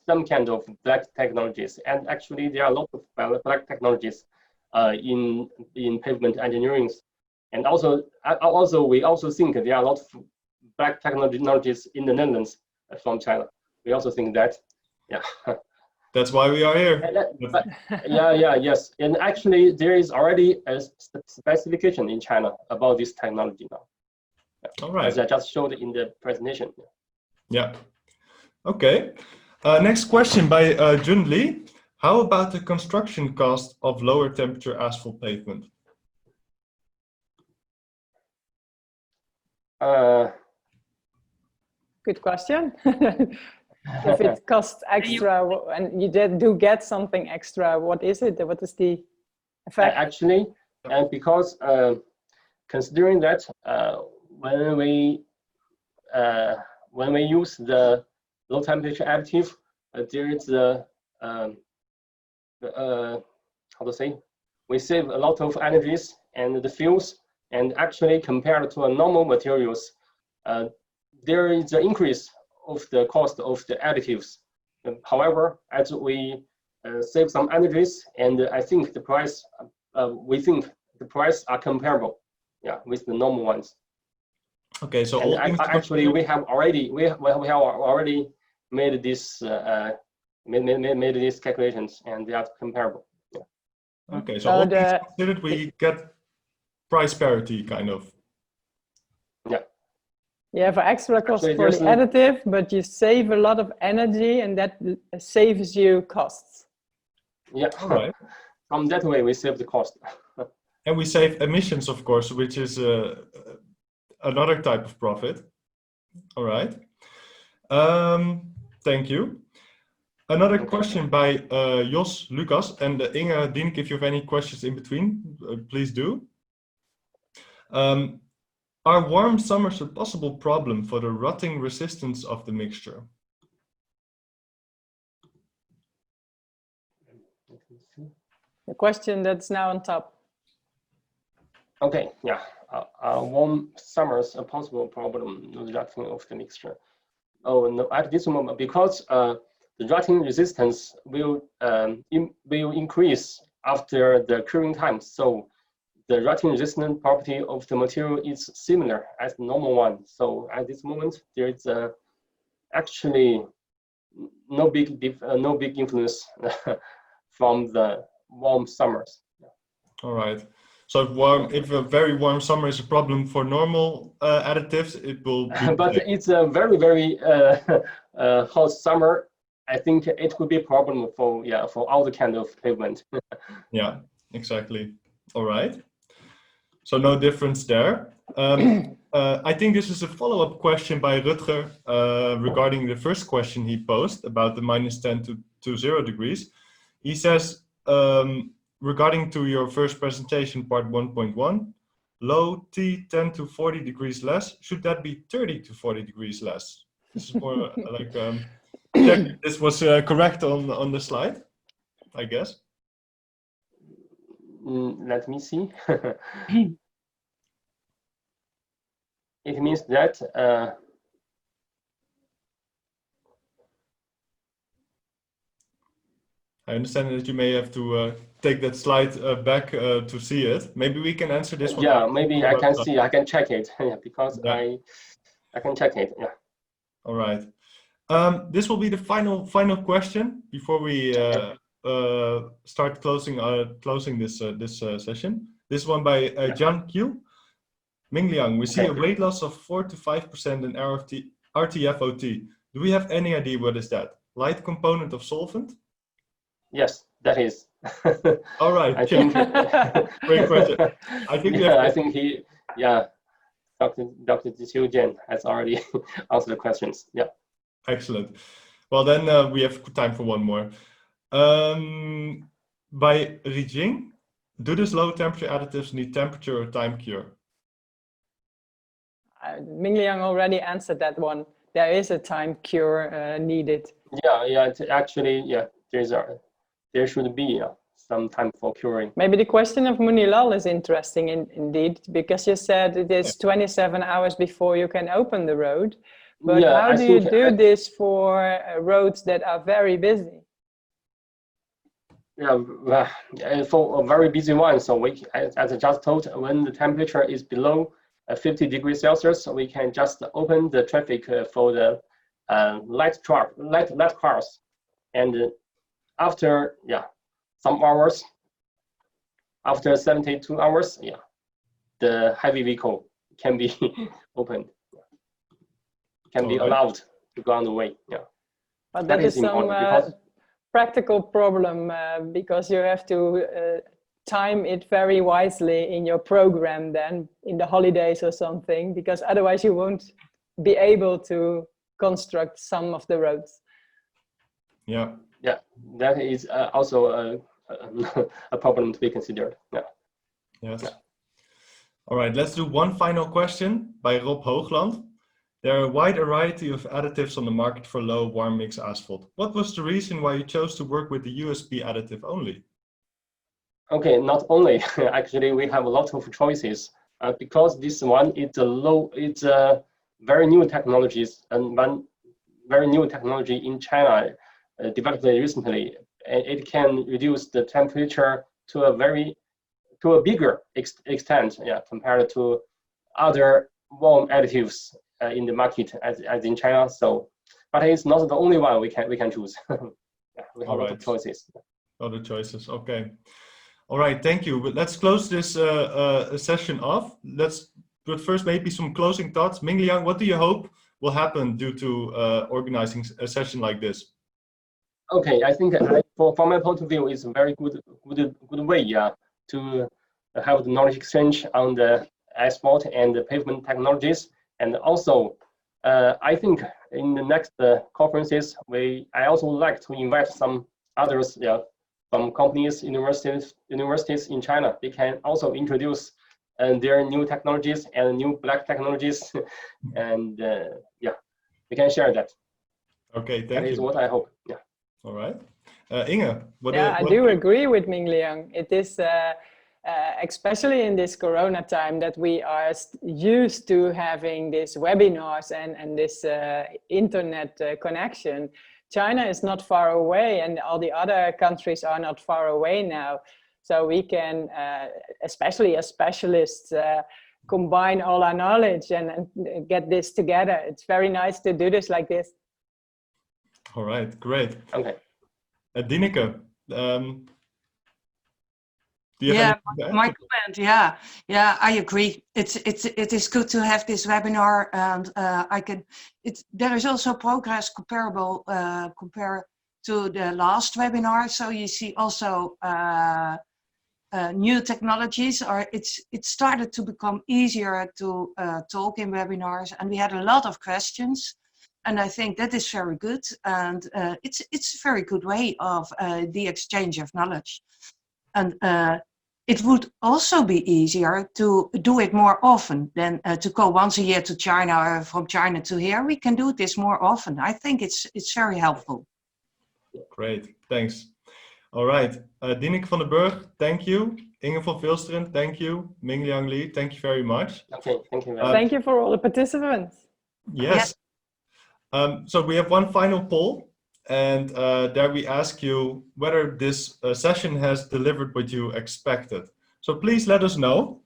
some kind of black technologies, and actually there are a lot of black technologies in pavement engineering. And also, we also think there are a lot of black technologies in the Netherlands from China. We also think that, yeah. That's why we are here. Yes. And actually, there is already a specification in China about this technology now. All right. As I just showed in the presentation. Yeah. Okay. Next question by Jun Lee. How about the construction cost of lower temperature asphalt pavement? Good question. If it costs extra and you do get something extra, what is it? What is the effect? Actually, and because considering that when we use the low temperature additive, there is a how to say, we save a lot of energies and the fuels, and actually compared to a normal materials, there is an increase of the cost of the additives. However, as we save some energies, and I think the price, we think the price are comparable, yeah, with the normal ones. Okay, so actually we have already made this made these calculations, and they are comparable. Yeah. Okay, so all things considered, we get price parity, kind of. Yeah. You have an extra cost for the additive, but you save a lot of energy, and that saves you costs. Yeah. All right. From that way, we save the cost. And we save emissions, of course, which is another type of profit. All right. Thank you. Another question by Jos Lucas, and Inge, Dienk, if you have any questions in between, please do. Are warm summers a possible problem for the rotting resistance of the mixture? The question that's now on top. Okay, yeah. Warm summers a possible problem with rotting of the mixture. Oh no, at this moment, because the rotting resistance will increase after the curing time. So the rotting resistant property of the material is similar as the normal one. So at this moment, there is actually no big influence from the warm summers. All right. So if a very warm summer is a problem for normal additives, it will be. But it's a very hot summer. I think it could be a problem for all the kind of pavement. Yeah, exactly. All right. So no difference there. I think this is a follow-up question by Rutger regarding the first question he posed about the -10 to 0 degrees. He says, regarding to your first presentation, part 1.1, low T 10 to 40 degrees less, should that be 30 to 40 degrees less? This is more like, check this was correct on the slide, I guess. Let me see. It means that I understand that you may have to take that slide back to see it. Maybe we can answer this one. Yeah, maybe I can see. I can check it. Yeah, because yeah. I can check it. Yeah. All right. This will be the final question before we start closing this session. This one by Jian Qiu. Mingliang, we see a weight loss of 4 to 5% in RTFOT. Do we have any idea what is that? Light component of solvent? Yes, that is. All right. I think. Great question. I think. Yeah, I think he. Yeah, Dr. Jiu Jian has already answered the questions. Yeah. Excellent. Well, then we have time for one more. By Rijing, do these low temperature additives need temperature or time cure? Mingliang already answered that one. There is a time cure needed. Yeah. Actually, yeah, there should be some time for curing. Maybe the question of Munilal is interesting indeed, because you said it is 27 hours before you can open the road. But yeah, how do you do this for roads that are very busy? Yeah, well, for a very busy one, so we, as I just told, when the temperature is below 50 degrees Celsius, we can just open the traffic for the light cars, and after some hours, after 72 hours, the heavy vehicle can be opened, can be allowed to go on the way. Yeah, but that is some practical problem because you have to time it very wisely in your program then in the holidays or something, because otherwise you won't be able to construct some of the roads. Yeah, that is also a problem to be considered. Yeah. Yes. Yeah. All right, let's do one final question by Rob Hoogland. There are a wide variety of additives on the market for low warm mix asphalt. What was the reason why you chose to work with the USB additive only? Okay, not only. Actually, we have a lot of choices because this one is it's a very new technologies, and one very new technology in China developed recently. It can reduce the temperature to a bigger extent, compared to other warm additives in the market as in China. So, but it's not the only one we can choose. We have a lot of choices. Other choices, okay. All right, thank you. But let's close this session off. But first maybe some closing thoughts. Mingliang, what do you hope will happen due to organizing a session like this? Okay, I think from my point of view, it's a very good way to have the knowledge exchange on the asphalt and the pavement technologies. And also, I think in the next conferences, I also like to invite some others, from companies, universities in China. They can also introduce their new technologies and new black technologies, and we can share that. Okay, thank you. That is what I hope. Yeah. All right, Inge. I do agree with Mingliang. It is especially in this Corona time that we are used to having these webinars and this internet connection. China is not far away, and all the other countries are not far away now. So we can, especially as specialists, combine all our knowledge and get this together. It's very nice to do this like this. All right, great. Okay. Dineke, do you have anything to my add? comment. Yeah, I agree. It is good to have this webinar, and there is also progress comparable compared to the last webinar. So you see also new technologies, or it started to become easier to talk in webinars, and we had a lot of questions. And I think that is very good, and it's a very good way of the exchange of knowledge. And it would also be easier to do it more often than to go once a year to China, or from China to here. We can do this more often. I think it's very helpful. Great, thanks. All right, Dineke van den Burg, thank you. Inge van Vilsteren, thank you. Mingliang Li, thank you very much. Okay, thank you very much. Thank you for all the participants. Yes. So we have one final poll, and there we ask you whether this session has delivered what you expected. So please let us know.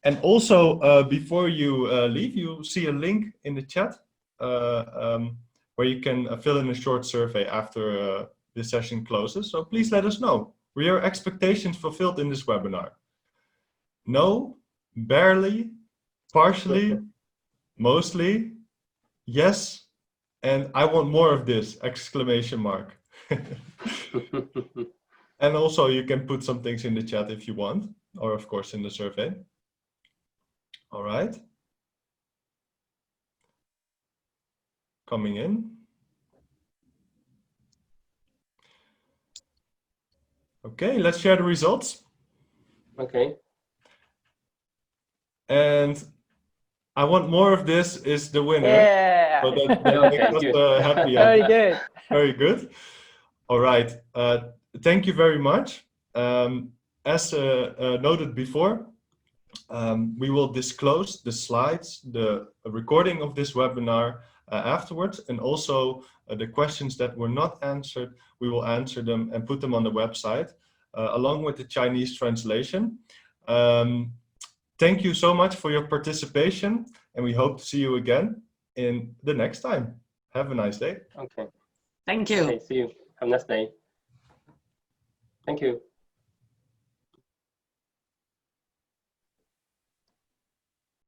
And also, before you leave, you see a link in the chat where you can fill in a short survey after this session closes. So please let us know. Were your expectations fulfilled in this webinar? No, barely, partially, mostly, yes, and I want more of this, exclamation mark. And also you can put some things in the chat if you want, or of course in the survey. All right. Coming in. Okay, let's share the results. Okay. And I want more of this is the winner. Yeah. So that makes us happy. Very good. Very good. All right. Thank you very much. As noted before, we will disclose the slides, the recording of this webinar afterwards, and also the questions that were not answered, we will answer them and put them on the website. along with the Chinese translation. Thank you so much for your participation, and we hope to see you again in the next time. Have a nice day. Okay. Thank you. Okay, see you. Have a nice day. Thank you.